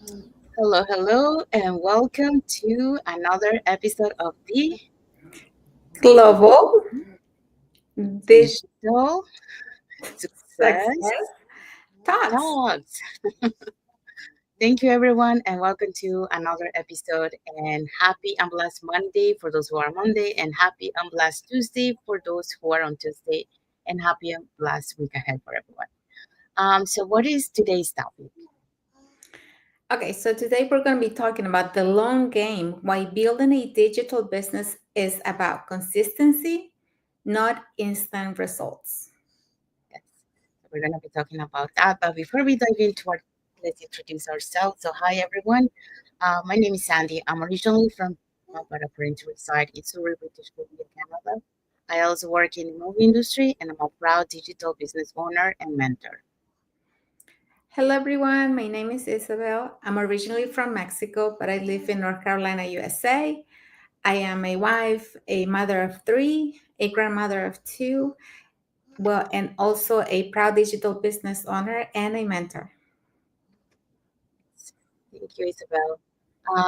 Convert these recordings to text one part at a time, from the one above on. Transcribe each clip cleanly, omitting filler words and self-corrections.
Hello, hello, and welcome to another episode of the Global Digital Digital Success Success Talks. Talks. Thank you, everyone, and welcome to another episode. And happy and blessed Monday for those who are Monday, and happy and blessed Tuesday for those who are on Tuesday, and happy and blessed week ahead for everyone. So what is today's topic? Okay, so today we're going to be talking about the long game, why building a digital business is about consistency, not instant results. Yes, so we're going to be talking about that. But before we dive into our, let's introduce ourselves. So, hi everyone. My name is Sandy. I'm originally from but I currently reside in Surrey, British Columbia, Canada. I also work in the movie industry, and I'm a proud digital business owner and mentor. Hello, everyone. My name is Isabel. I'm originally from Mexico, but I live in North Carolina, USA. I am a wife, a mother of three, a grandmother of two, well, and also a proud digital business owner and a mentor. Thank you, Isabel.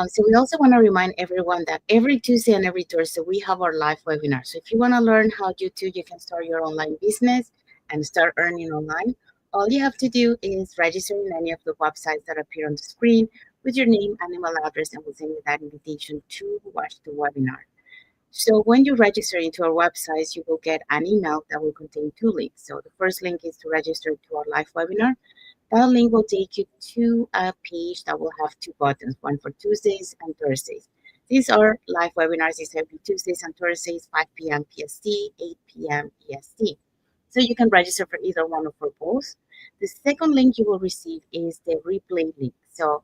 So we also want to remind everyone that every Tuesday and every Thursday we have our live webinar. So if you want to learn how you can start your online business and start earning online, all you have to do is register in any of the websites that appear on the screen with your name and email address, and we'll send you that invitation to watch the webinar. So when you register into our websites, you will get an email that will contain two links. So the first link is to register to our live webinar. That link will take you to a page that will have two buttons, one for Tuesdays and Thursdays. These are live webinars. These every Tuesdays and Thursdays, 5 p.m. PST, 8 p.m. EST. So you can register for either one or for both. The second link you will receive is the replay link. So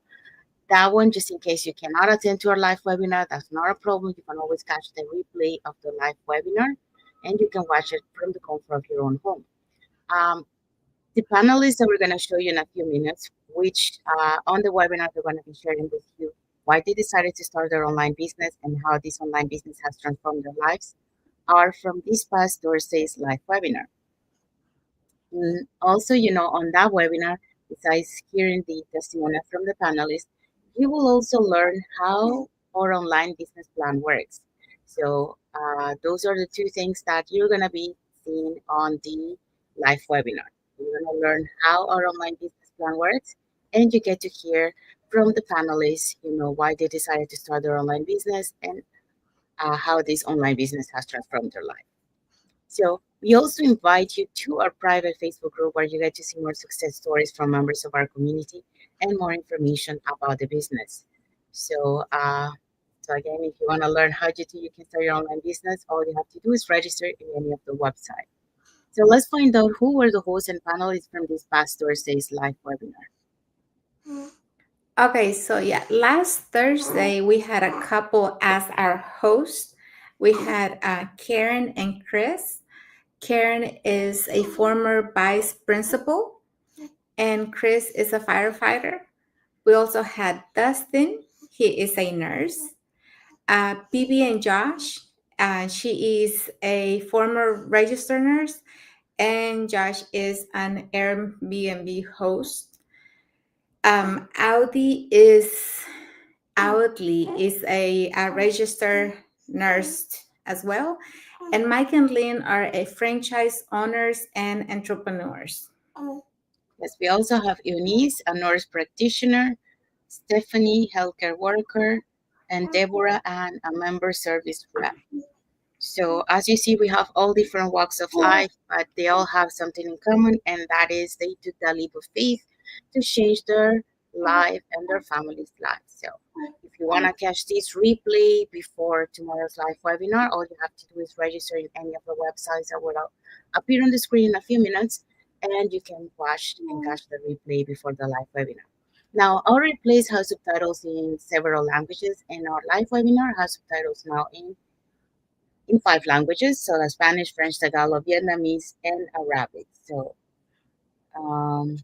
that one, just in case you cannot attend to our live webinar, that's not a problem. You can always catch the replay of the live webinar, and you can watch it from the comfort of your own home. Um, the panelists that we're going to show you in a few minutes, which on the webinar they're going to be sharing with you why they decided to start their online business and how this online business has transformed their lives, are from this past Thursday's live webinar. Also, on that webinar, besides hearing the testimonial from the panelists, you will also learn how our online business plan works. So, those are the two things that you're going to be seeing on the live webinar. You're going to learn how our online business plan works, and you get to hear from the panelists, why they decided to start their online business and how this online business has transformed their life. So we also invite you to our private Facebook group where you get to see more success stories from members of our community and more information about the business. So, so again, if you want to learn how you can start your online business, all you have to do is register in any of the website. So let's find out who were the hosts and panelists from this past Thursday's live webinar. Okay, so yeah, last Thursday we had a couple as our host. We had Karen and Chris. Karen is a former vice principal, and Chris is a firefighter. We also had Dustin. He is a nurse. Bibi and Josh. She is a former registered nurse, and Josh is an Airbnb host. Audi is Outly is a registered nurse as well. And Mike and Lynn are a franchise owners and entrepreneurs. Yes, we also have Eunice, a nurse practitioner, Stephanie, healthcare worker, and Deborah Ann, a member service rep. So as you see, we have all different walks of life, but they all have something in common, and that is they took that leap of faith to change their life and their family's life. So if you want to catch this replay before tomorrow's live webinar, all you have to do is register in any of the websites that will appear on the screen in a few minutes, and you can watch and catch the replay before the live webinar. Now, our replays have subtitles in several languages, and our live webinar has subtitles now in five languages, so Spanish, French, Tagalog, Vietnamese, and Arabic. Um,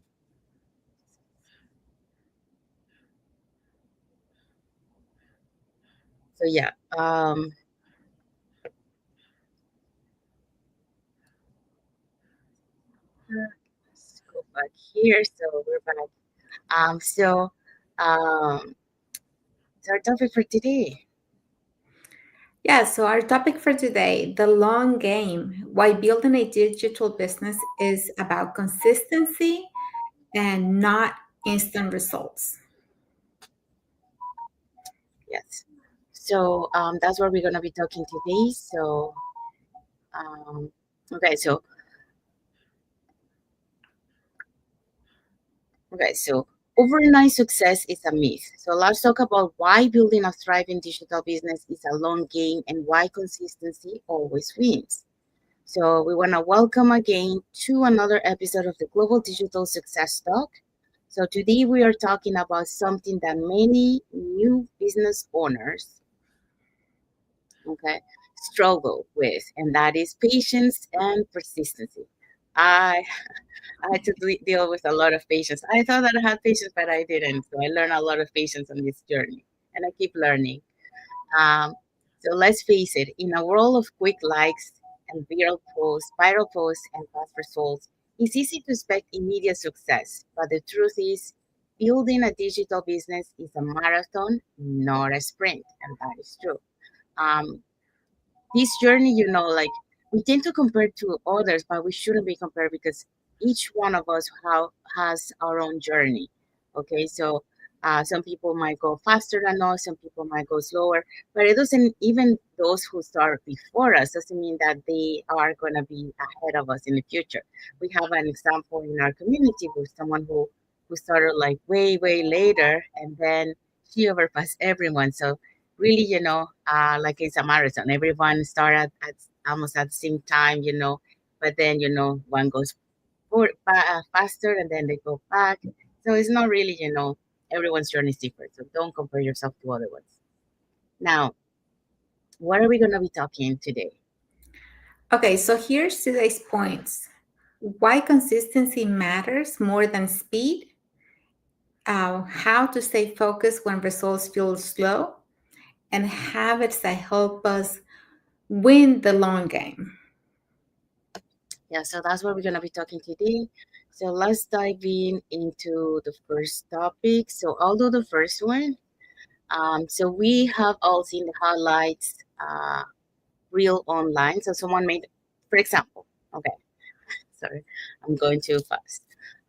so yeah. Let's go back here. So we're back. So It's our topic for today. Yeah, so our topic for today, the long game, why building a digital business is about consistency and not instant results. Yes. So that's what we're gonna be talking today. So um, okay, so so overnight success is a myth. So let's talk about why building a thriving digital business is a long game and why consistency always wins. So we want to welcome again to another episode of the Global Digital Success Talk. So today we are talking about something that many new business owners, okay, struggle with, and that is patience and persistency. I I had to deal with a lot of patience. I thought that I had patience, but I didn't. So I learned a lot of patience on this journey, and I keep learning. Um, so let's face it, in a world of quick likes and viral posts, and fast results, it's easy to expect immediate success. But the truth is, building a digital business is a marathon, not a sprint, and that is true. Um, this journey, like we tend to compare to others, but we shouldn't be compared because each one of us has our own journey. Okay, so some people might go faster than us, some people might go slower, but it doesn't, even those who start before us doesn't mean that they are going to be ahead of us in the future. We have an example in our community with someone who started like way later, and then she overpassed everyone. So really, like it's a marathon. Everyone started at almost at the same time, but then, one goes faster and then they go back. So it's not really, everyone's journey is different. So don't compare yourself to other ones. Now, what are we going to be talking today? Okay, so here's today's points. Why consistency matters more than speed, how to stay focused when results feel slow, and habits that help us win the long game. Yeah, so that's what we're going to be talking today. So let's dive in into the first topic. So I'll do the first one. So we have all seen the highlights real online. So someone made, for example, okay, sorry, I'm going too fast.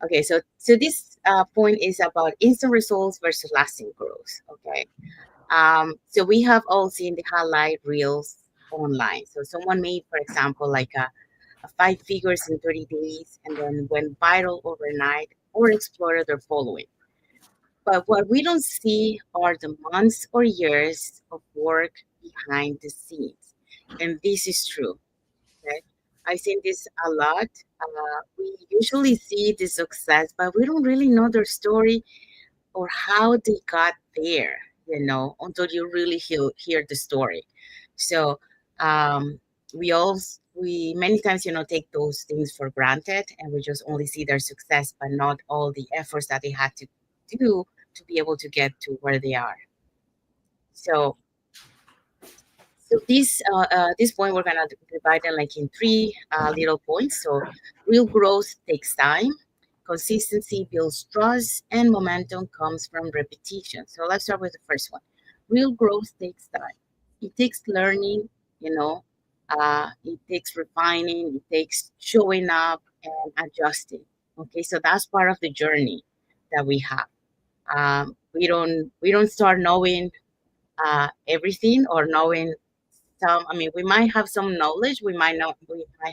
Okay, so this point is about instant results versus lasting growth. Okay, so we have all seen the highlight reels online. So someone made, for example, like a five figures in 30 days and then went viral overnight or exploded their following. But what we don't see are the months or years of work behind the scenes. And this is true. Okay. I've seen this a lot. We usually see the success, but we don't really know their story or how they got there, until you really hear the story. So we many times, take those things for granted and we just only see their success, but not all the efforts that they had to do to be able to get to where they are. So this point we're gonna divide it like in three little points. So real growth takes time, consistency builds trust, and momentum comes from repetition. So let's start with the first one. Real growth takes time. It takes learning, it takes refining, it takes showing up and adjusting. Okay, so that's part of the journey that we have. We don't start knowing everything or knowing some. I mean, we might have some knowledge, we might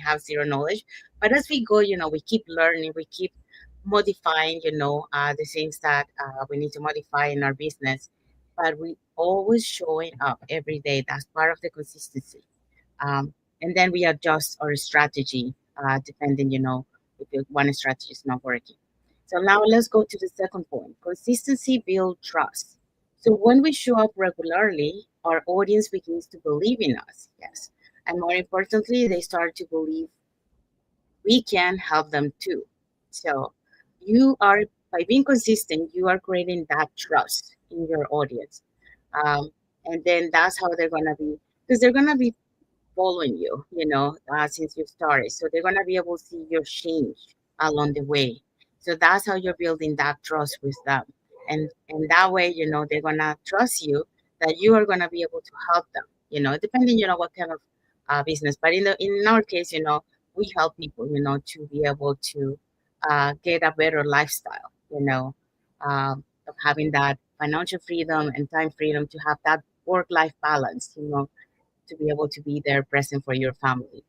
have zero knowledge, but as we go, we keep learning, we keep modifying, the things that we need to modify in our business, but we always showing up every day. That's part of the consistency. um, and then we adjust our strategy, depending, if one strategy is not working. So now let's go to the second point. Consistency builds trust. So when we show up regularly, our audience begins to believe in us. Yes. And more importantly, they start to believe we can help them too. So you are, by being consistent, you are creating that trust in your audience. Um, and then that's how they're going to be, because they're going to be following you, since you started. So they're going to be able to see your change along the way. So that's how you're building that trust with them. And that way, they're gonna trust you that you are gonna be able to help them. Depending, what kind of business. But in our case, we help people, to be able to get a better lifestyle. Of having that financial freedom and time freedom to have that work-life balance. To be able to be there present for your family.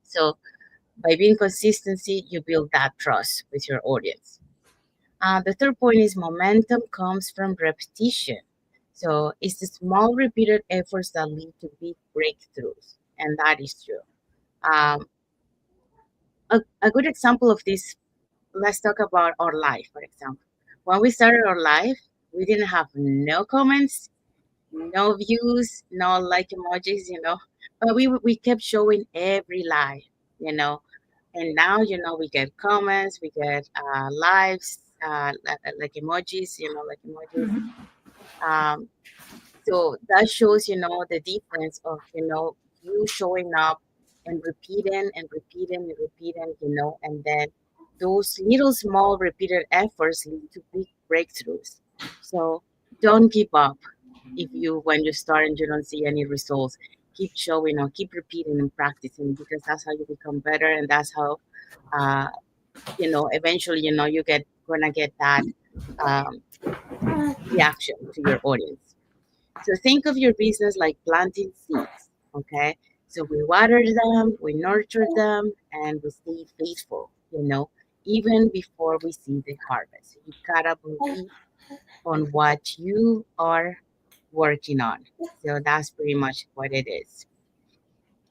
So by being consistency, you build that trust with your audience. The third point is momentum comes from repetition. So it's the small repeated efforts that lead to big breakthroughs. And that is true. Um, a good example of this, let's talk about our life, for example. When we started our life, we didn't have no comments, no views, no like emojis, but we kept showing every live, you know. And now, we get comments, we get lives, like emojis, like emojis. Um, so that shows, the difference of, you showing up and repeating and repeating, and then those little small repeated efforts lead to big breakthroughs. So don't give up if when you start and you don't see any results. Keep showing up, keep repeating and practicing, because that's how you become better, and that's how, uh, eventually, you gonna get that um, reaction to your audience. So think of your business like planting seeds, okay? So we water them, we nurture them, and we stay faithful, even before we see the harvest. So you gotta believe on what you are working on. So that's pretty much what it is.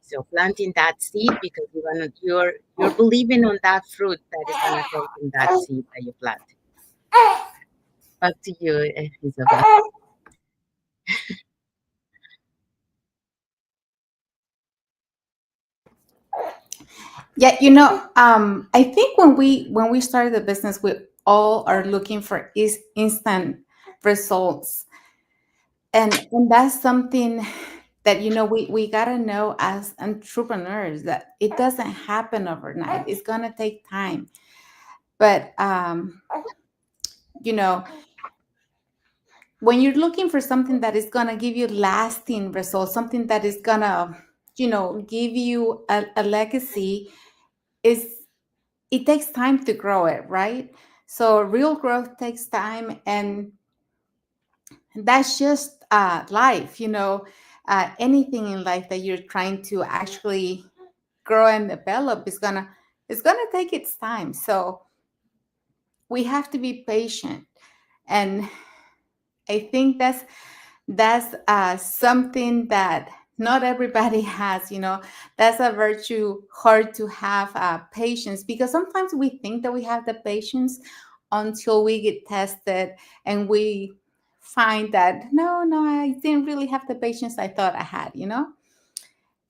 So planting that seed because you're believing on that fruit that is gonna come from that seed that you planted. Back to you, Isabel. Yeah, I think when we started the business, we all are looking for instant results, and that's something that we gotta know as entrepreneurs, that it doesn't happen overnight. It's gonna take time, but you know when you're looking for something that is gonna give you lasting results, something that is gonna give you a legacy, is it takes time to grow it, right? So real growth takes time, and that's just life. Anything in life that you're trying to actually grow and develop is gonna take its time. So we have to be patient, and I think that's something that not everybody has. That's a virtue, hard to have patience, because sometimes we think that we have the patience until we get tested and we find that no, I didn't really have the patience I thought I had.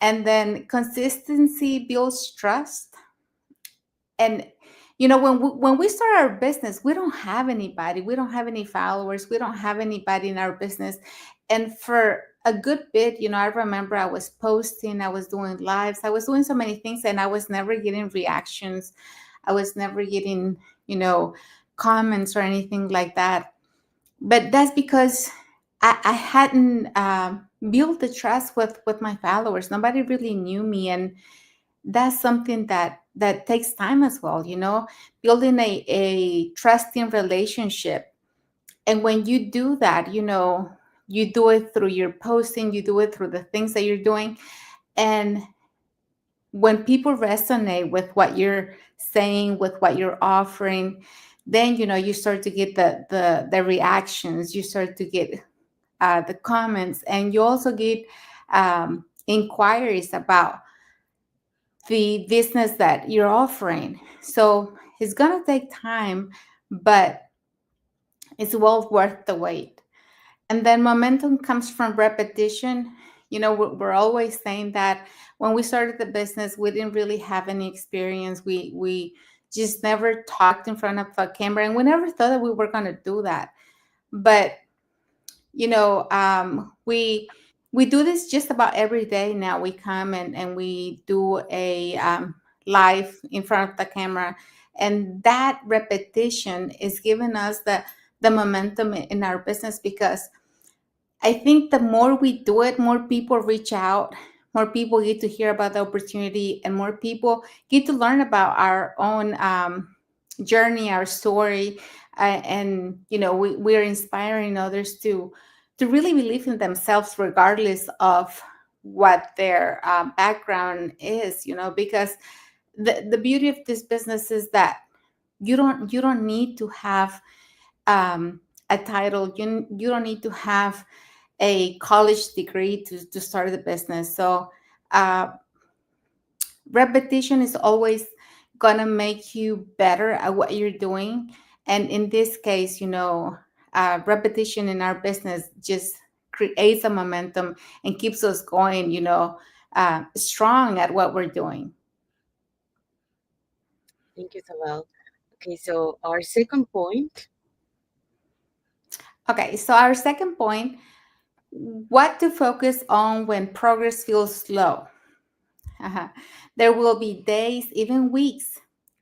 And then consistency builds trust. And when we start our business, we don't have anybody, we don't have any followers, we don't have anybody in our business. And for a good bit, I remember I was posting, I was doing lives, I was doing so many things, and I was never getting reactions. I was never getting comments or anything like that. But that's because I hadn't built the trust with my followers. Nobody really knew me, and that's something that takes time as well. Building a trusting relationship. And when you do that, you do it through your posting, you do it through the things that you're doing. And when people resonate with what you're saying, with what you're offering, then you start to get the reactions, you start to get the comments, and you also get inquiries about the business that you're offering. So it's going to take time, but it's well worth the wait. And then momentum comes from repetition. We're always saying that when we started the business, we didn't really have any experience. We just never talked in front of a camera, and we never thought that we were going to do that. But we do this just about every day now. We come and we do a live in front of the camera, and that repetition is giving us the momentum in our business, because I think the more we do it, more people reach out, more people get to hear about the opportunity, and more people get to learn about our own journey, our story, and we're inspiring others to really believe in themselves, regardless of what their background is. Because the beauty of this business is that you don't need to have a title. You don't need to have a college degree to start the business. So uh, repetition is always gonna make you better at what you're doing. And in this case, repetition in our business just creates a momentum and keeps us going, strong at what we're doing. Thank you, Isabel. Okay, so our second point. Okay, so our second point: what to focus on when progress feels slow. Uh-huh. There will be days, even weeks,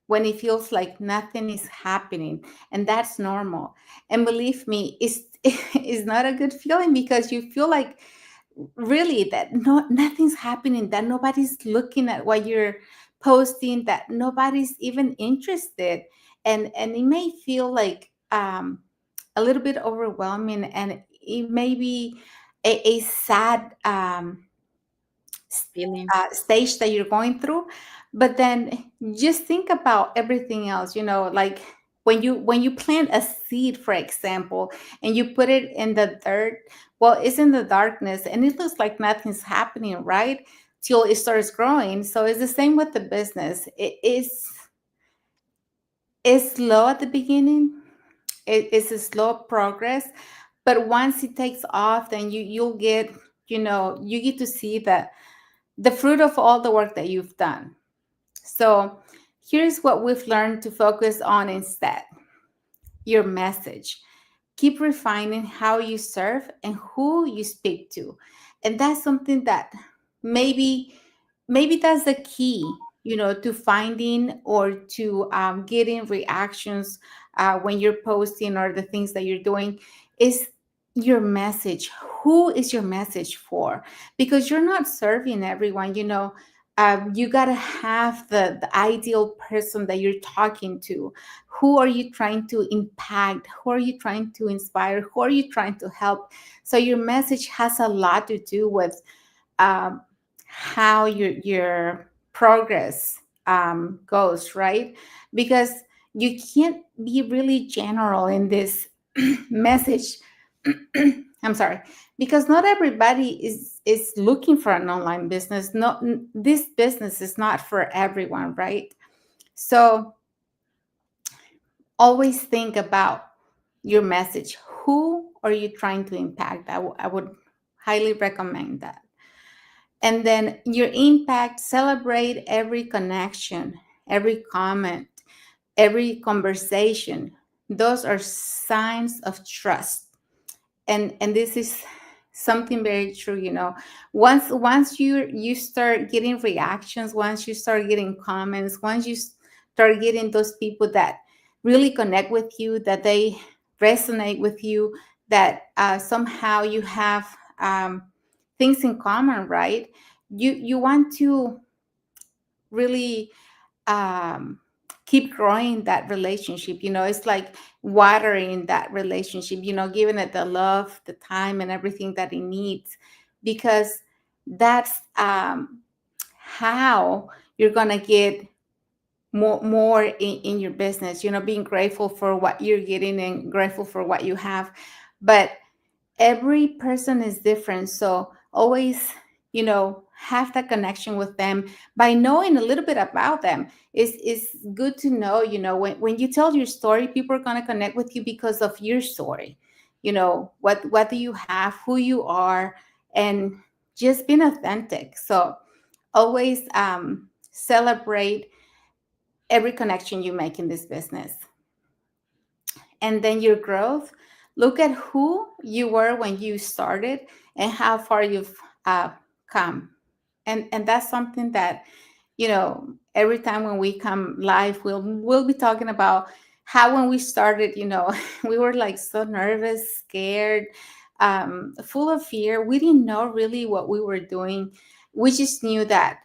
when it feels like nothing is happening, and that's normal. And believe me, it's not a good feeling, because you feel like really that nothing's happening, that nobody's looking at what you're posting, that nobody's even interested, and it may feel like a little bit overwhelming, and it may be a sad Feeling. stage that you're going through. But then just think about everything else, like when you plant a seed, for example, and you put it in the dirt. Well, it's in the darkness and it looks like nothing's happening, right, till it starts growing. So it's the same with the business. It's slow at the beginning. It's a slow progress, but once it takes off, then you'll get, you get to see the fruit of all the work that you've done. So here's what we've learned to focus on instead: your message. Keep refining how you serve and who you speak to. And that's something that maybe that's the key, to finding or to getting reactions when you're posting or the things that you're doing, is your message. Who is your message for? Because you're not serving everyone. You got to have the ideal person that you're talking to. Who are you trying to impact? Who are you trying to inspire? Who are you trying to help? So your message has a lot to do with um, how your progress goes, right? Because you can't be really general in this message. I'm sorry, because not everybody is looking for an online business. Not This business is not for everyone, right? So always think about your message. Who are you trying to impact? I would highly recommend that. And then your impact: celebrate every connection, every comment, every conversation. Those are signs of trust. And this is something very true. Once you start getting reactions, once you start getting comments, once you start getting those people that really connect with you, that they resonate with you, that somehow you have things in common, right? You want to really um, keep growing that relationship. It's like watering that relationship, giving it the love, the time, and everything that it needs, because that's how you're gonna get more in your business. Being grateful for what you're getting and grateful for what you have. But every person is different, so always have that connection with them by knowing a little bit about them. Is good to know. When you tell your story, people are going to connect with you because of your story. What do you have, who you are, and just being authentic. So always celebrate every connection you make in this business. And then your growth: look at who you were when you started and how far you've come. And that's something that every time when we come live, we'll be talking about how when we started, we were like so nervous, scared, full of fear. We didn't know really what we were doing. We just knew that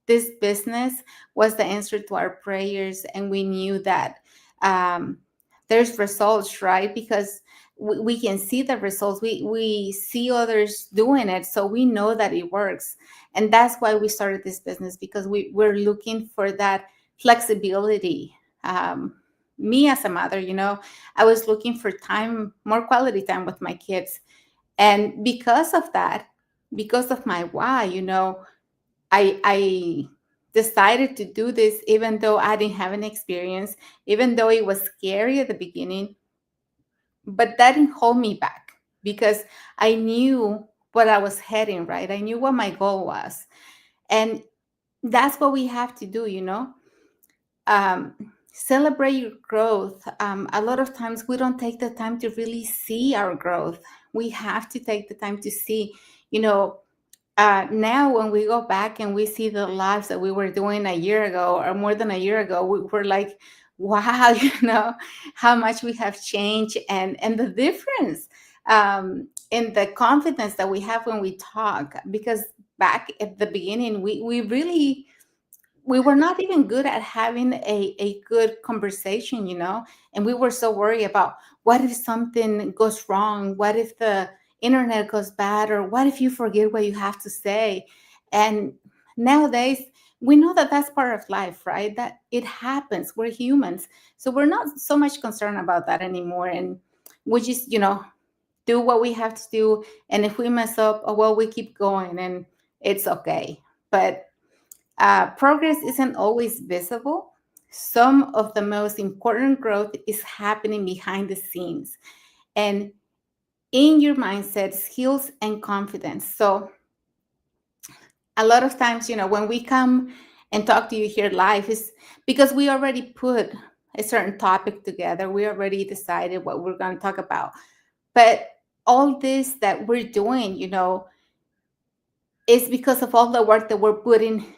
this business was the answer to our prayers, and we knew that um, there's results, right? Because we can see the results. We see others doing it, so we know that it works. And that's why we started this business, because we're looking for that flexibility. Me as a mother, I was looking for time, more quality time with my kids. And because of that, because of my why, I decided to do this even though I didn't have an experience, even though it was scary at the beginning, but that didn't hold me back, because I knew what I was heading, right? I knew what my goal was. And that's what we have to do, um, celebrate your growth. A lot of times we don't take the time to really see our growth. We have to take the time to see, you know, now when we go back and we see the lives that we were doing a year ago or more than a year ago, we're like, wow, how much we have changed, and the difference in the confidence that we have when we talk. Because back at the beginning, we were not even good at having a good conversation, and we were so worried about what if something goes wrong, what if the internet goes bad, or what if you forget what you have to say. And nowadays we know that that's part of life, right? That it happens, we're humans, so we're not so much concerned about that anymore. And we just do what we have to do, and if we mess up, oh well, we keep going, and it's okay. But progress isn't always visible. Some of the most important growth is happening behind the scenes and in your mindset, skills, and confidence. So, a lot of times, when we come and talk to you here live, is because we already put a certain topic together. We already decided what we're going to talk about. But all this that we're doing, is because of all the work that we're putting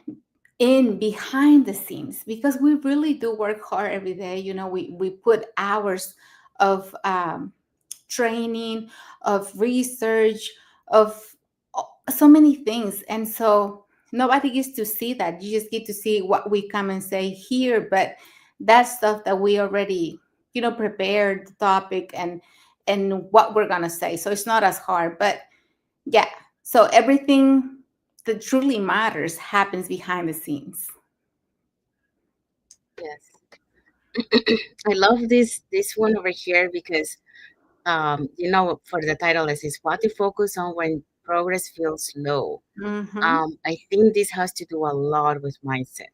in behind the scenes, because we really do work hard every day. We put hours of training, of research, of so many things. And so nobody gets to see that. You just get to see what we come and say here, but that's stuff that we already prepared the topic and what we're gonna say, so it's not as hard. But yeah, so everything that truly matters happens behind the scenes. Yes. I love this one over here because for the title it says what to focus on when progress feels slow. Mm-hmm. I think this has to do a lot with mindset.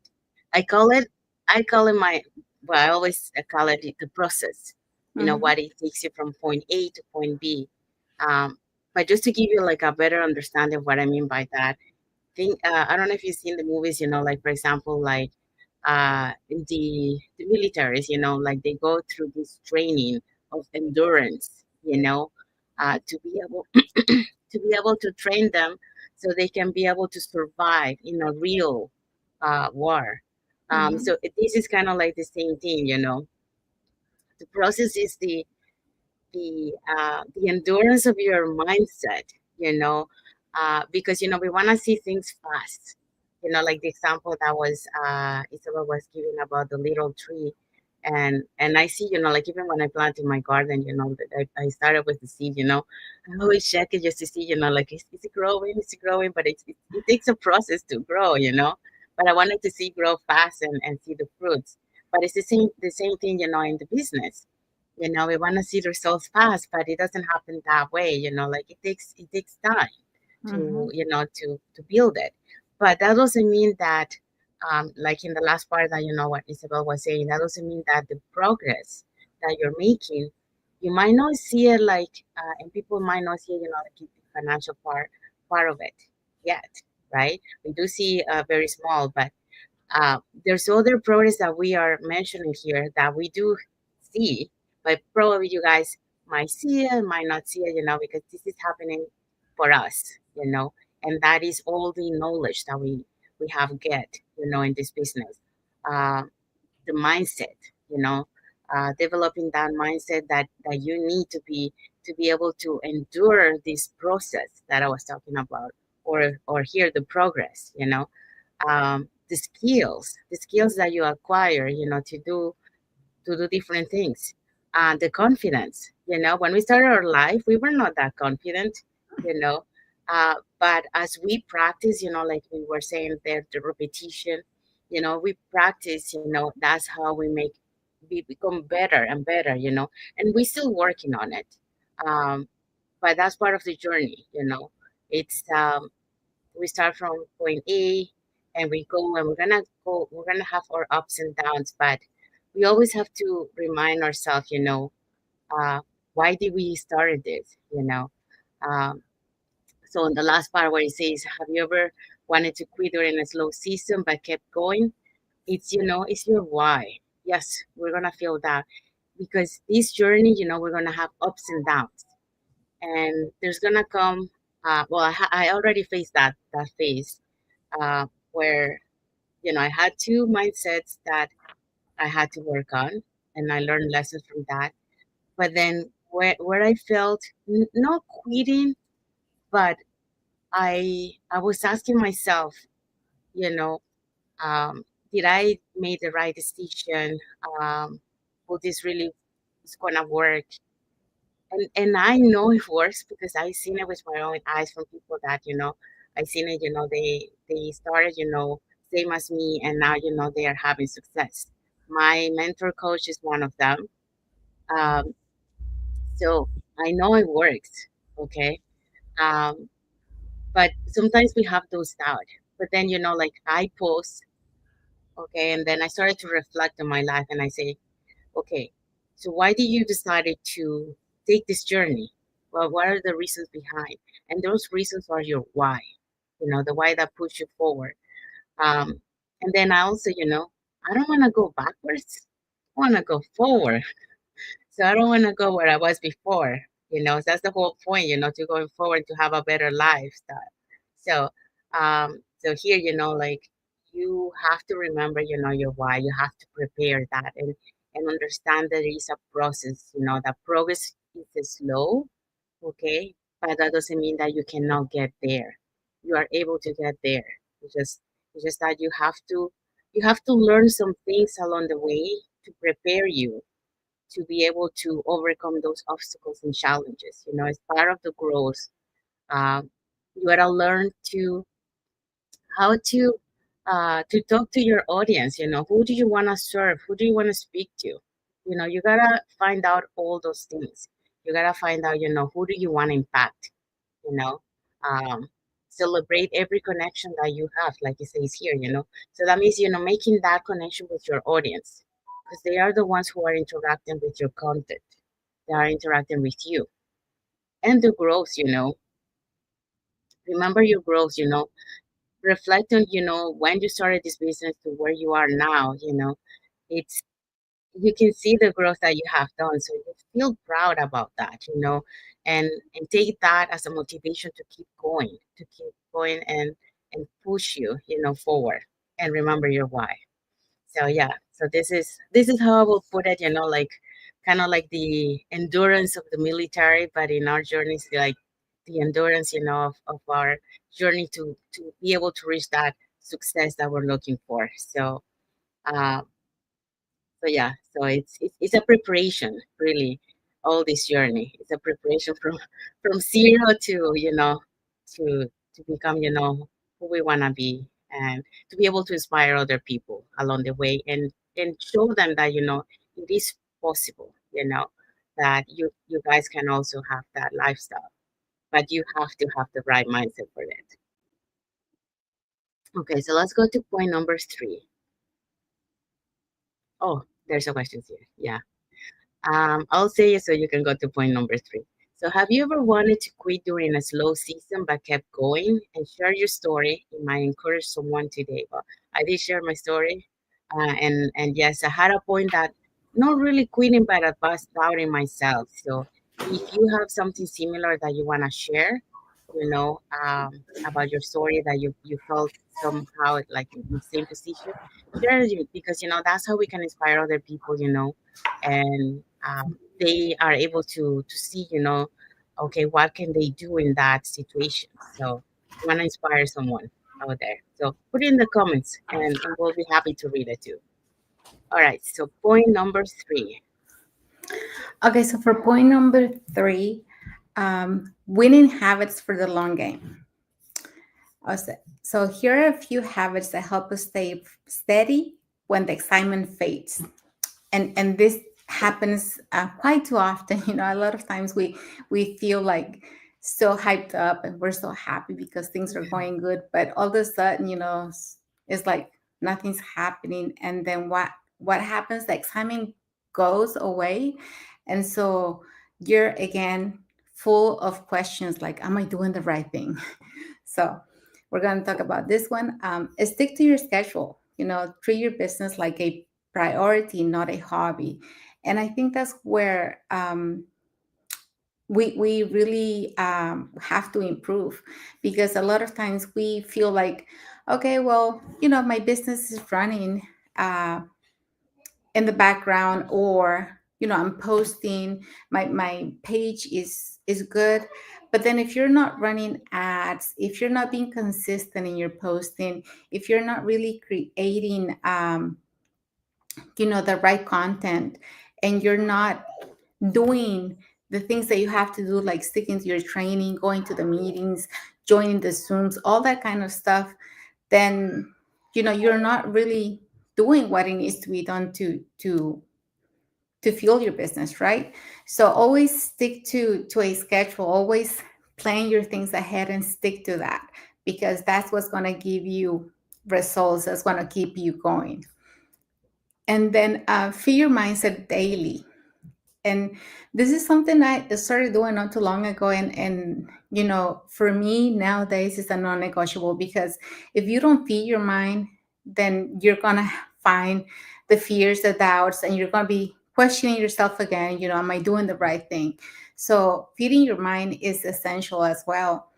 I call it I call it my well, I always call it the process. Mm-hmm. What it takes you from point A to point B. Um, but just to give you like a better understanding of what I mean by that, think I don't know if you've seen the movies, like for example, like the militaries, like they go through this training of endurance, to be able to be able to train them so they can be able to survive in a real war. Mm-hmm. So this is kind of like the same thing. The process is the endurance of your mindset, you know, because we want to see things fast. Like the example that was Isabel was giving about the little tree, and I see, like even when I plant in my garden, that I started with the seed. I always check it just to see, like is it growing? Is it growing? But it takes a process to grow, But I wanted to see grow fast and see the fruits. But it's the same thing, in the business. We want to see the results fast, but it doesn't happen that way. Like it takes time Mm-hmm. to build it. But that doesn't mean that, like in the last part that what Isabel was saying, that doesn't mean that the progress that you're making, you might not see it like, and people might not see, like the financial part of it yet, right? We do see very small, but uh, there's other progress that we are mentioning here that we do see, but probably you guys might see it, might not see it, because this is happening for us, and that is all the knowledge that we have get, in this business. Uh, the mindset, you know, developing that mindset that you need to be able to endure this process that I was talking about, or hear the progress, the skills that you acquire, to do different things. The confidence, when we started our life, we were not that confident, you know. But as we practice, like we were saying there, the repetition, we practice, that's how we become better and better, and we're still working on it. Um, but that's part of the journey, It's we start from point A and we go and we're gonna have our ups and downs, but we always have to remind ourselves, uh, why did we started this, Um, so in the last part where it says, have you ever wanted to quit during a slow season but kept going? It's your why. Yes, we're gonna feel that because this journey, we're gonna have ups and downs, and there's gonna come. Well, I already faced that phase where I had two mindsets that I had to work on, and I learned lessons from that. But then where I felt not quitting, but I was asking myself, you know, did I make the right decision? Will this really is gonna work? And I know it works because I seen it with my own eyes from people that I seen it. They started same as me, and now they are having success. My mentor coach is one of them. Um, so I know it works. Okay. Um, but sometimes we have those doubts. But then like I pause, okay, and then I started to reflect on my life, and I say, okay, so why did you decided to take this journey? Well, what are the reasons behind? And those reasons are your why, the why that push you forward. Um, and then I also, I don't want to go backwards. I want to go forward. So I don't want to go where I was before. That's the whole point, to going forward to have a better lifestyle. So, so here, like you have to remember, your why. You have to prepare that and understand that it is a process. That progress is slow, okay, but that doesn't mean that you cannot get there. You are able to get there. It's just that you have to learn some things along the way to prepare you to be able to overcome those obstacles and challenges. It's part of the growth. Um, you gotta learn how to talk to your audience. Who do you want to serve? Who do you want to speak to? You gotta find out all those things. You gotta find out, who do you want to impact? You know, um, Celebrate every connection that you have, like it says here. So that means making that connection with your audience because they are the ones who are interacting with your content. They are interacting with you and the growth. Remember your growth. Reflect on when you started this business to where you are now. It's you can see the growth that you have done, so you feel proud about that. And take that as a motivation to keep going and push you forward, and remember your why. So yeah, so this is how I will put it, like kind of like the endurance of the military, but in our journeys, like the endurance, of our journey to be able to reach that success that we're looking for. Uh, so yeah, so it's a preparation, really. All this journey, it's a preparation from zero to to become who we want to be, and to be able to inspire other people along the way, and show them that it is possible. That you guys can also have that lifestyle, but you have to have the right mindset for it. Okay, so let's go to point number 3. Oh, there's a question here. Yeah. I'll say it so you can go to point number 3. So, have you ever wanted to quit during a slow season but kept going? And share your story. It might encourage someone today. Well, I did share my story, and yes, I had a point that not really quitting, but I was doubting myself. So, if you have something similar that you want to share, about your story that you felt somehow like in the same position. Share it because that's how we can inspire other people, and they are able to see, okay, what can they do in that situation. So you want to inspire someone out there. So put it in the comments, and we'll be happy to read it too. All right. So point number three. Okay, so for point number three, winning habits for the long game. So here are a few habits that help us stay steady when the excitement fades. And this happens quite too often. A lot of times we feel like so hyped up and we're so happy because things are going good, but all of a sudden, it's like nothing's happening. And then what happens? The excitement goes away, and so you're again full of questions like, am I doing the right thing? So we're going to talk about this one. Stick to your schedule. Treat your business like a priority, not a hobby. And I think that's where we really have to improve, because a lot of times we feel like, okay, well, my business is running uh, in the background, or I'm posting, my page is good. But then if you're not running ads, if you're not being consistent in your posting, if you're not really creating the right content, and you're not doing the things that you have to do, like sticking to your training, going to the meetings, joining the Zooms, all that kind of stuff, then you're not really doing what it needs to be done to fuel your business, right? So always stick to a schedule. Always plan your things ahead and stick to that, because that's what's going to give you results. That's going to keep you going. And then feed your mindset daily. And this is something I started doing not too long ago. And for me nowadays, it's a non-negotiable, because if you don't feed your mind, then you're going to find the fears, the doubts, and you're going to be questioning yourself again. Am I doing the right thing? So feeding your mind is essential as well.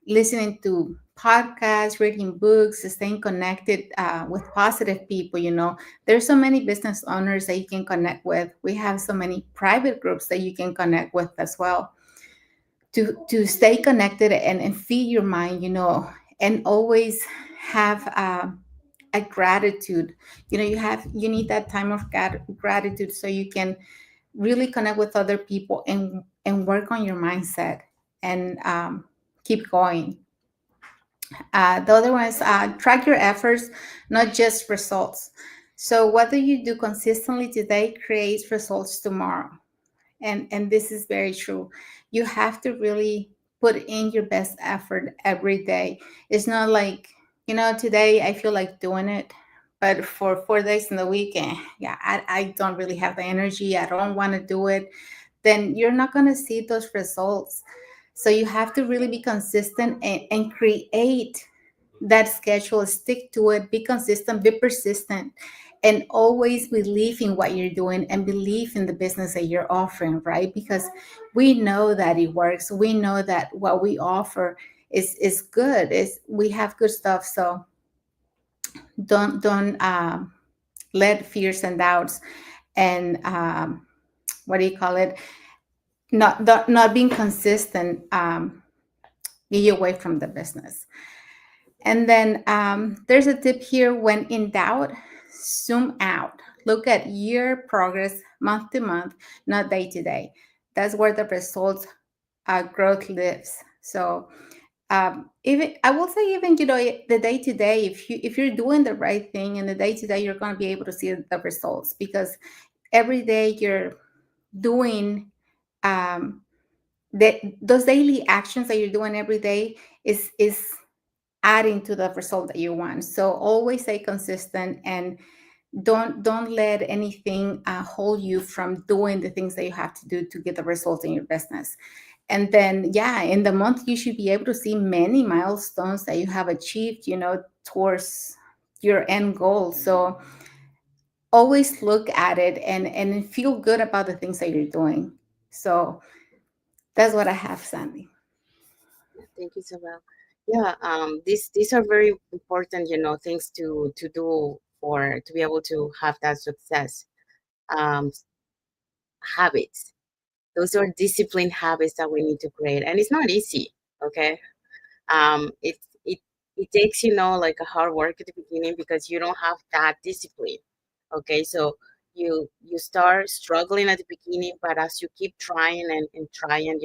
Listening to podcasts, reading books, staying connected with positive people. There's so many business owners that you can connect with. We have so many private groups that you can connect with as well, to stay connected and feed your mind, and always have a gratitude. You need that time of gratitude, so you can really connect with other people and work on your mindset, and keep going. The other one is track your efforts, not just results. So whether you do consistently today creates results tomorrow. And this is very true. You have to really put in your best effort every day. It's not like, today I feel like doing it, but for 4 days in the weekend, yeah, I don't really have the energy. I don't want to do it. Then you're not going to see those results. So you have to really be consistent and create that schedule, stick to it, be consistent, be persistent, and always believe in what you're doing and believe in the business that you're offering, right? Because we know that it works. We know that what we offer is good. Is we have good stuff. So don't let fears and doubts and what do you call it? Not being consistent get you away from the business. And then there's a tip here: when in doubt, zoom out. Look at year progress, month to month, not day to day. That's where the results growth lives. So even I will say, even the day to day, if you're doing the right thing in the day to day, you're going to be able to see the results, because every day you're doing um, those daily actions that you're doing every day is adding to the result that you want. So always stay consistent, and don't let anything hold you from doing the things that you have to do to get the results in your business. And then, yeah, in the month you should be able to see many milestones that you have achieved, towards your end goal. So always look at it and feel good about the things that you're doing. So that's what I have, Sandy. Thank you, Isabel. Yeah, these are very important, things to do for to be able to have that success. Um, Habits. Those are disciplined habits that we need to create, and it's not easy. Okay, it it it takes like a hard work at the beginning because you don't have that discipline. Okay, so you start struggling at the beginning, but as you keep trying and trying,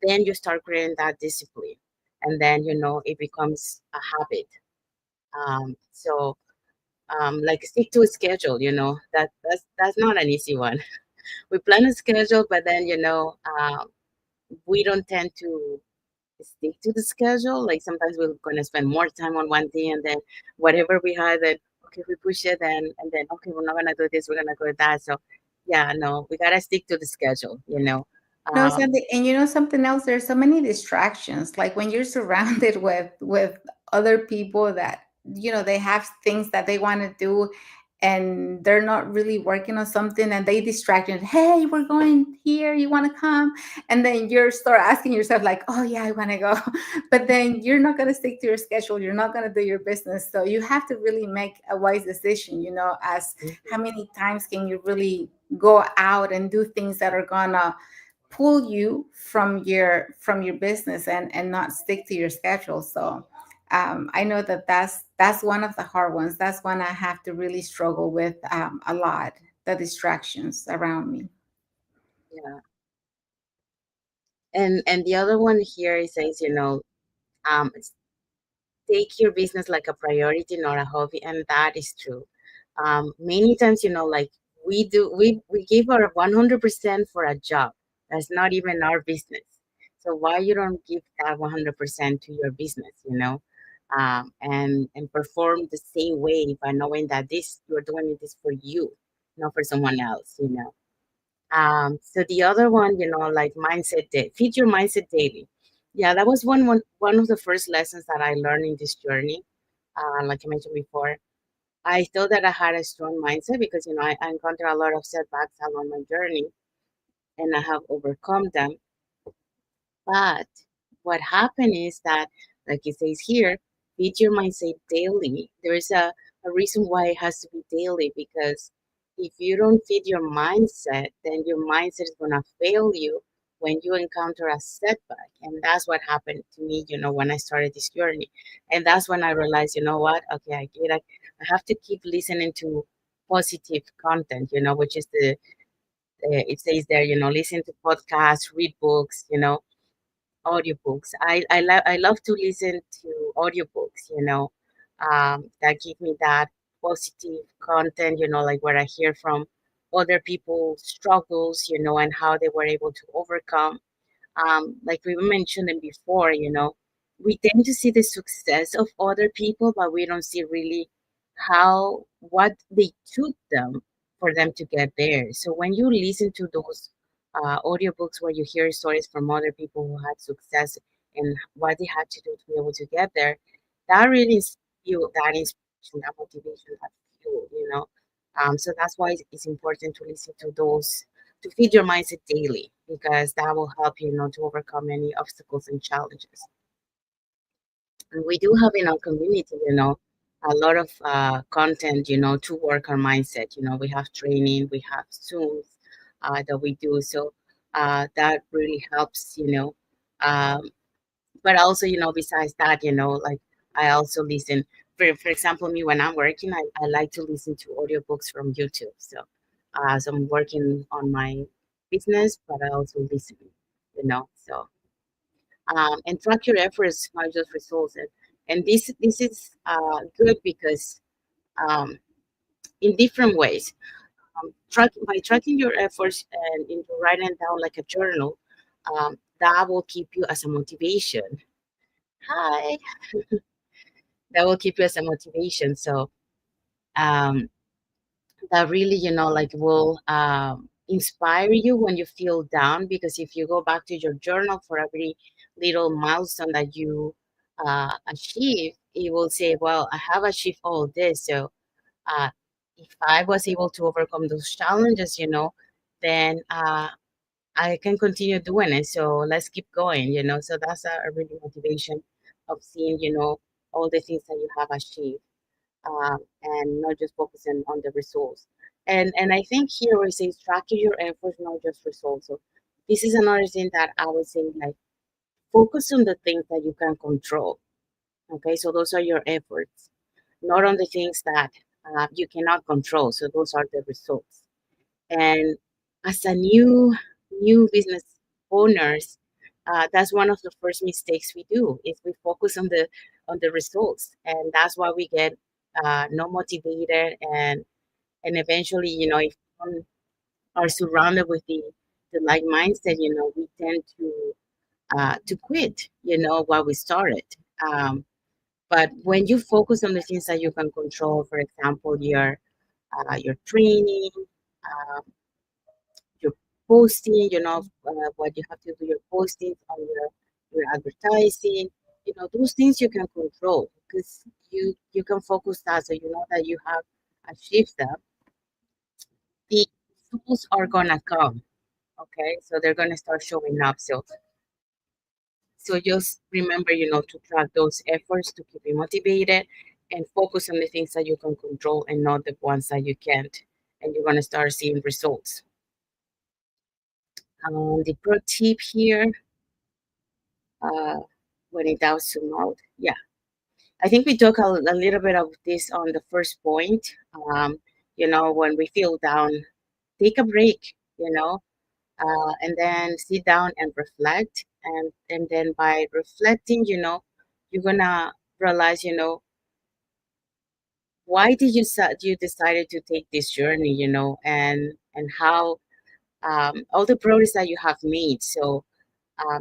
then you start creating that discipline, and then it becomes a habit. Like stick to a schedule. That's not an easy one. We plan a schedule, but then we don't tend to stick to the schedule. Like sometimes we're gonna spend more time on one thing, and then whatever we had, then okay, we push it, and then okay, we're not gonna do this, we're gonna go with that. So yeah, no, we gotta stick to the schedule. No, Um, something, and something else. There's so many distractions. Like when you're surrounded with other people that they have things that they want to do, and they're not really working on something, and they distract you. Hey, we're going here. You want to come? And then you start asking yourself like, oh yeah, I want to go, but then you're not going to stick to your schedule. You're not going to do your business. So you have to really make a wise decision. As how many times can you really go out and do things that are gonna pull you from your business and not stick to your schedule. So I know that that's one of the hard ones. That's one I have to really struggle with a lot, the distractions around me. yeah, and the other one here it says, um, take your business like a priority, not a hobby, and that is true. Many times, like we give our 100% for a job that's not even our business. So why you don't give that 100% to your business, and perform the same way by knowing that this you're doing this for you, not for someone else, So the other one, like feed your mindset daily. Yeah, that was one of the first lessons that I learned in this journey. Like I mentioned before, I thought that I had a strong mindset because I encountered a lot of setbacks along my journey, and I have overcome them. But what happened is that, like it says here, feed your mindset daily. There is a reason why it has to be daily because if you don't feed your mindset, then your mindset is going to fail you when you encounter a setback. And that's what happened to me, when I started this journey. And that's when I realized, you know what? Okay, I get it. I have to keep listening to positive content, which is it says there, listen to podcasts, read books, audiobooks. I love to listen to audiobooks, that give me that positive content, like where I hear from other people's struggles, and how they were able to overcome. Like we mentioned it before, we tend to see the success of other people, but we don't see really what they took them for them to get there. So when you listen to those audiobooks where you hear stories from other people who had success and what they had to do to be able to get there, that really is you that inspiration, that motivation, that fuel, So that's why it's important to listen to those to feed your mindset daily because that will help you, to overcome any obstacles and challenges. And we do have in our community, a lot of content, to work our mindset. We have training, we have Zooms that we do. So that really helps, Um, but also, besides that, like I also listen. For example, me when I'm working, I like to listen to audiobooks from YouTube. So I'm working on my business, but I also listen, So and track your efforts, not just results. And this is good because um, in different ways, by tracking your efforts and into writing down like a journal, that will keep you as a motivation. Hi, that will keep you as a motivation. So um, that really, like will inspire you when you feel down. Because if you go back to your journal for every little milestone that you achieve, it will say, well, I have achieved all this. So uh, if I was able to overcome those challenges, then I can continue doing it. So let's keep going, you know. So that's a really motivation of seeing, you know, all the things that you have achieved, and not just focusing on the results. And I think here we say tracking your efforts, not just results. So this is another thing that I would say, like, focus on the things that you can control. Okay, so those are your efforts, not on the things that you cannot control. So those are the results. And as a new business owners, that's one of the first mistakes we do is we focus on the results, and that's why we get not motivated, and eventually, you know, if we are surrounded with the like mindset, you know, we tend to quit, you know, what we started. Um, but when you focus on the things that you can control, for example, your training, uh, your posting, you know, what you have to do, your postings on your advertising, you know, those things you can control because you can focus that, so you know that you have achieved them. The tools are gonna come, okay? So they're gonna start showing up. So just remember, you know, to track those efforts to keep you motivated and focus on the things that you can control and not the ones that you can't. And you're gonna start seeing results. The pro tip here, uh, when it does zoom out, yeah. I think we talked a little bit of this on the first point. Um, you know, when we feel down, take a break, you know, and then sit down and reflect. And then by reflecting, you know, you're gonna realize, you know, why did you decided to take this journey, you know, and how all the progress that you have made. So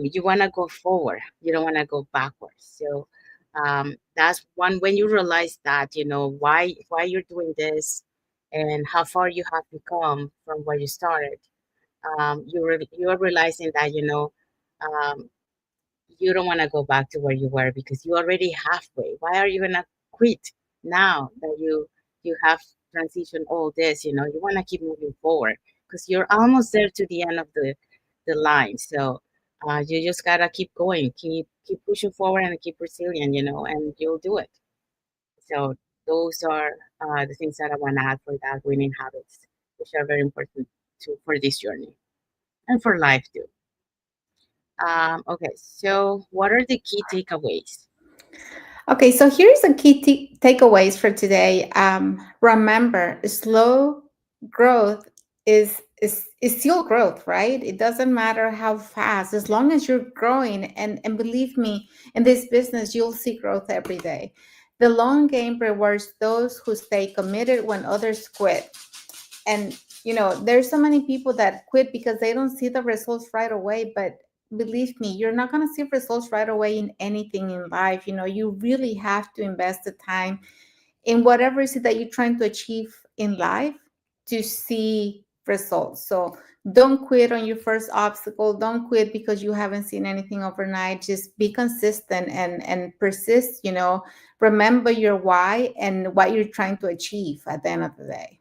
you want to go forward, you don't want to go backwards. So that's one, when you realize that, you know, why you're doing this and how far you have become from where you started. You're realizing that, you know, um, you don't want to go back to where you were because you're already halfway. Why are you gonna quit now that you have transitioned all this? You know, you want to keep moving forward because you're almost there to the end of the line. So you just gotta keep going, keep pushing forward, and keep resilient. You know, and you'll do it. So those are the things that I want to add for that winning habits, which are very important to for this journey and for life too. Okay, so what are the key takeaways? Okay, so here's the key takeaways for today. Remember, slow growth is still growth, right? It doesn't matter how fast, as long as you're growing. And believe me, in this business, you'll see growth every day. The long game rewards those who stay committed when others quit. And there's so many people that quit because they don't see the results right away. But believe me, you're not going to see results right away in anything in life. You really have to invest the time in whatever is it that you're trying to achieve in life to see results. So don't quit on your first obstacle. Don't quit because you haven't seen anything overnight. Just be consistent and persist. Remember your why and what you're trying to achieve at the end of the day.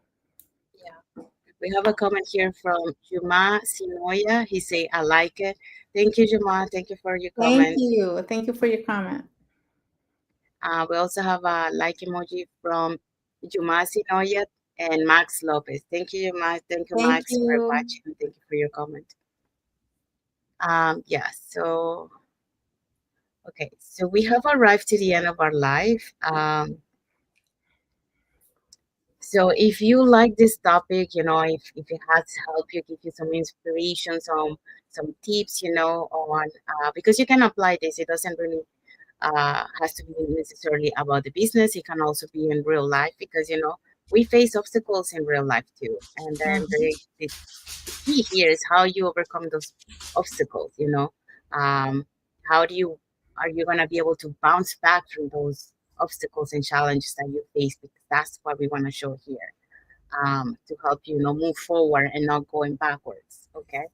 Yeah, we have a comment here from Juma Sinoya. He say, I like it. Thank you, Juma. Thank you for your Thank comment. you. Thank you for your comment. We also have a like emoji from Juma Sinoya and Max Lopez. Thank you, Juma. Thank you, Thank Max, for you. watching. Thank you for your comment. Yeah, so okay, so we have arrived to the end of our life. So if you like this topic, you know, if it has helped you, give you some inspiration, some tips, you know, on because you can apply this. It doesn't really has to be necessarily about the business. It can also be in real life because you know we face obstacles in real life too. And then Mhm. the key here is how you overcome those obstacles. You know, um, how do you are you gonna be able to bounce back from those obstacles and challenges that you face? Because that's what we want to show here, to help you, you know, move forward and not going backwards. Okay.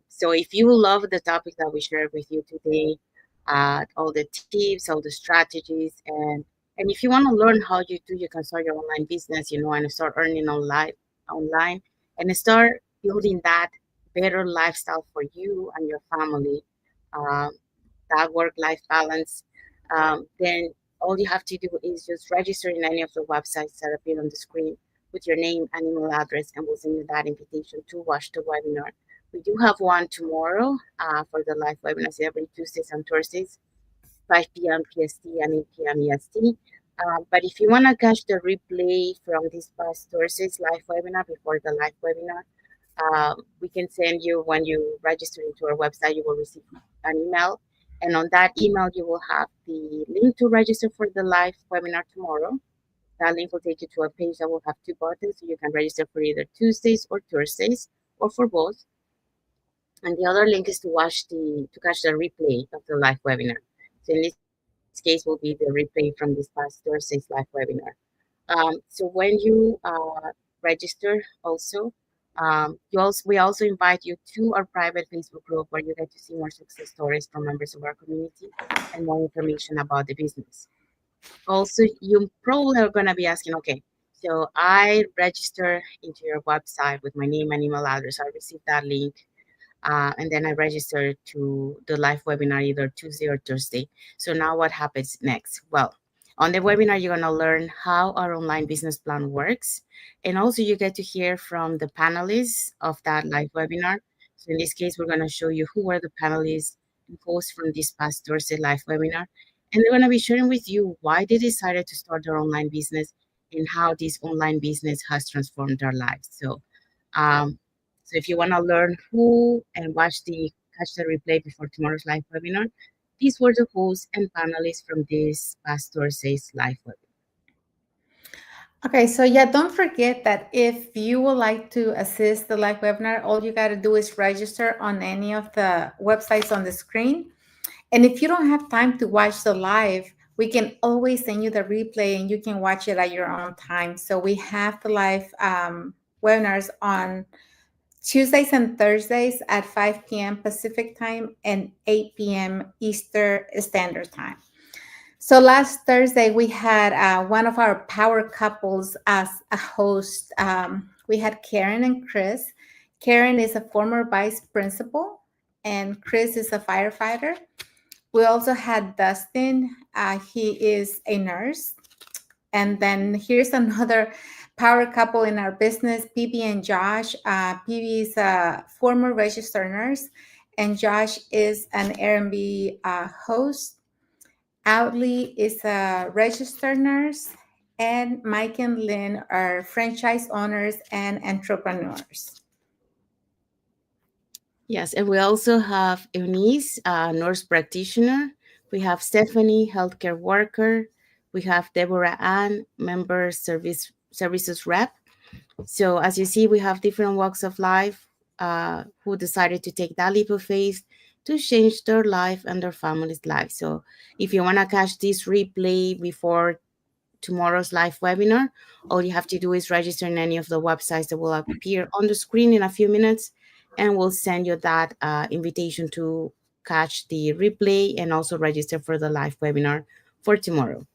So if you love the topic that we shared with you today, all the tips, all the strategies, and if you want to learn how you can start your online business, you know, and start earning online, and start building that better lifestyle for you and your family, um, that work-life balance, then all you have to do is just register in any of the websites that appear on the screen with your name and email address, and we'll send you that invitation to watch the webinar. We do have one tomorrow for the live webinars every Tuesdays and Thursdays, 5 p.m. PST and 8 p.m. EST. But if you want to catch the replay from this past Thursday's live webinar before the live webinar, we can send you when you register into our website, you will receive an email. And on that email, you will have the link to register for the live webinar tomorrow. That link will take you to a page that will have two buttons. So you can register for either Tuesdays or Thursdays or for both. And the other link is to catch the replay of the live webinar. So in this case will be the replay from this past Thursday's live webinar. So when you register also, we also invite you to our private Facebook group where you get to see more success stories from members of our community and more information about the business. Also, you probably are going to be asking, okay, so I register into your website with my name and email address. I received that link, and then I registered to the live webinar either Tuesday or Thursday. So now what happens next? Well, on the webinar, you're going to learn how our online business plan works. And also you get to hear from the panelists of that live webinar. So in this case, we're going to show you who were the panelists and hosts from this past Thursday live webinar. And they're going to be sharing with you why they decided to start their online business and how this online business has transformed their lives. Um, so if you want to learn who and catch the replay before tomorrow's live webinar, these were the hosts and panelists from this past Thursday's live webinar. Okay, so yeah, don't forget that if you would like to assist the live webinar, all you got to do is register on any of the websites on the screen. And if you don't have time to watch the live, we can always send you the replay and you can watch it at your own time. So we have the live webinars on Tuesdays and Thursdays at 5 p.m. Pacific time and 8 p.m. Eastern Standard Time. So last Thursday, we had one of our power couples as a host. We had Karen and Chris. Karen is a former vice principal, and Chris is a firefighter. We also had Dustin. He is a nurse. And then here's another power couple in our business, PB and Josh. PB is a former registered nurse, and Josh is an Airbnb host. Outly is a registered nurse, and Mike and Lynn are franchise owners and entrepreneurs. Yes, and we also have Eunice, nurse practitioner. We have Stephanie, healthcare worker. We have Deborah Ann, member services rep. So as you see, we have different walks of life who decided to take that leap of faith to change their life and their family's life. So if you want to catch this replay before tomorrow's live webinar, all you have to do is register in any of the websites that will appear on the screen in a few minutes, and we'll send you that invitation to catch the replay and also register for the live webinar for tomorrow.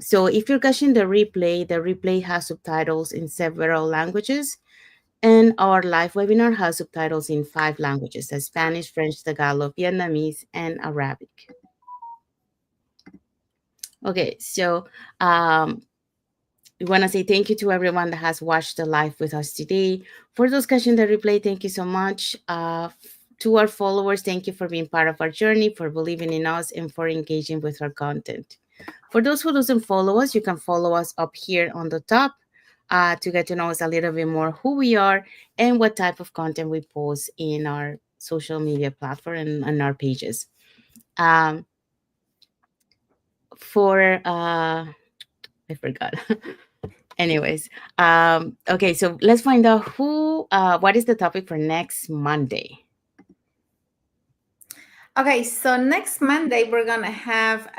So if you're catching the replay has subtitles in several languages, and our live webinar has subtitles in 5 languages: Spanish, French, Tagalog, Vietnamese, and Arabic. Okay, so we want to say thank you to everyone that has watched the live with us today. For those catching the replay, thank you so much. To our followers, thank you for being part of our journey, for believing in us, and for engaging with our content. For those who doesn't follow us, you can follow us up here on the top to get to know us a little bit more, who we are, and what type of content we post in our social media platform and our pages. Um, for I forgot. Anyways, okay, so let's find out what is the topic for next Monday. Okay, so next Monday, we're going to have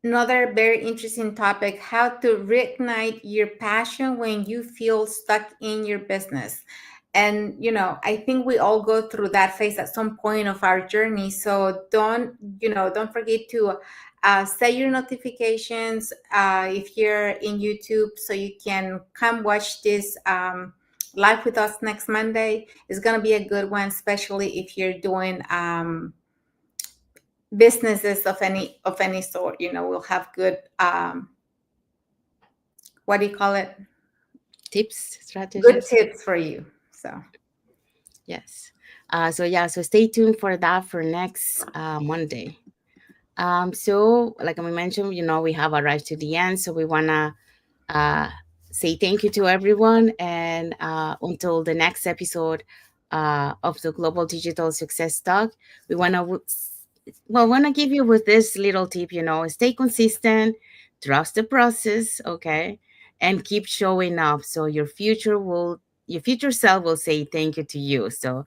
another very interesting topic: how to reignite your passion when you feel stuck in your business. And, I think we all go through that phase at some point of our journey. So don't forget to set your notifications if you're in YouTube so you can come watch this live with us next Monday. It's gonna be a good one, especially if you're doing businesses of any sort. You know, we'll have good what do you call it? Tips, Good strategies. tips for you. So Yes. So yeah, so stay tuned for that for next Monday. So like we mentioned, we have arrived to the end, so we wanna uh, say thank you to everyone, and until the next episode of the Global Digital Success Talk, we want to give you with this little tip. Stay consistent, trust the process, okay, and keep showing up. So your future self will say thank you to you. So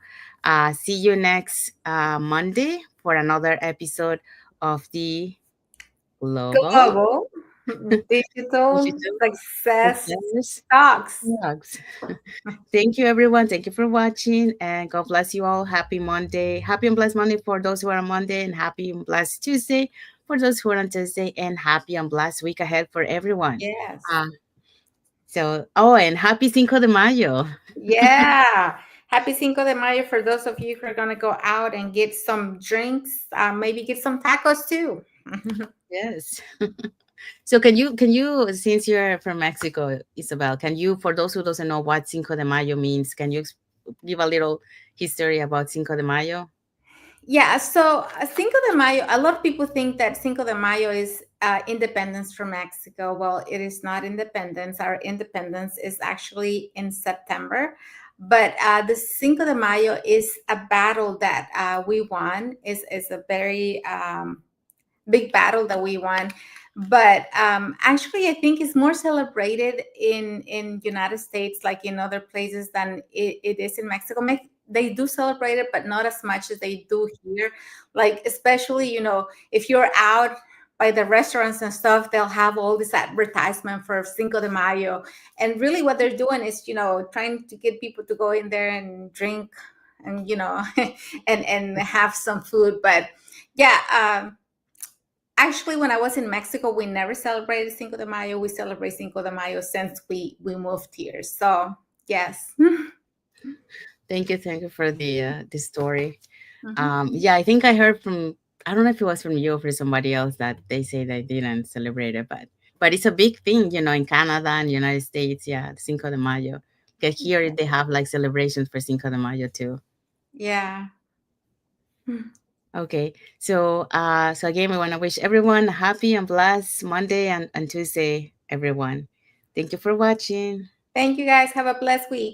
see you next Monday for another episode of the Global global digital Digital success Success talks. Talks. Thank you, everyone. Thank you for watching, and God bless you all. Happy Monday. Happy and blessed Monday for those who are on Monday, and happy and blessed Tuesday for those who are on Tuesday, and happy and blessed week ahead for everyone. Yes. Uh, and happy Cinco de Mayo. Yeah. Happy Cinco de Mayo for those of you who are going to go out and get some drinks, maybe get some tacos too. Yes. So can you, since you're from Mexico, Isabel, can you, for those who doesn't know what Cinco de Mayo means, can you give a little history about Cinco de Mayo? Yeah, so Cinco de Mayo, a lot of people think that Cinco de Mayo is independence from Mexico. Well, it is not independence. Our independence is actually in September. But the Cinco de Mayo is a battle that we won, is a very big battle that we won. But actually, I think it's more celebrated in United States, like in other places, than it is in Mexico. They do celebrate it, but not as much as they do here. Like especially, if you're out by the restaurants and stuff, they'll have all this advertisement for Cinco de Mayo, and really what they're doing is, trying to get people to go in there and drink, and and have some food. But yeah. Actually, when I was in Mexico, we never celebrated Cinco de Mayo. We celebrate Cinco de Mayo since we moved here. So yes. Thank you for the story. Mhm. Yeah, I think I heard from, I don't know if it was from you or from somebody else, that they say they didn't celebrate it, but it's a big thing, in Canada and United States. Yeah, Cinco de Mayo. Because here they have like celebrations for Cinco de Mayo too. Yeah. Okay, so again, we want to wish everyone a happy and blessed Monday and Tuesday, everyone. Thank you for watching. Thank you guys. Have a blessed week.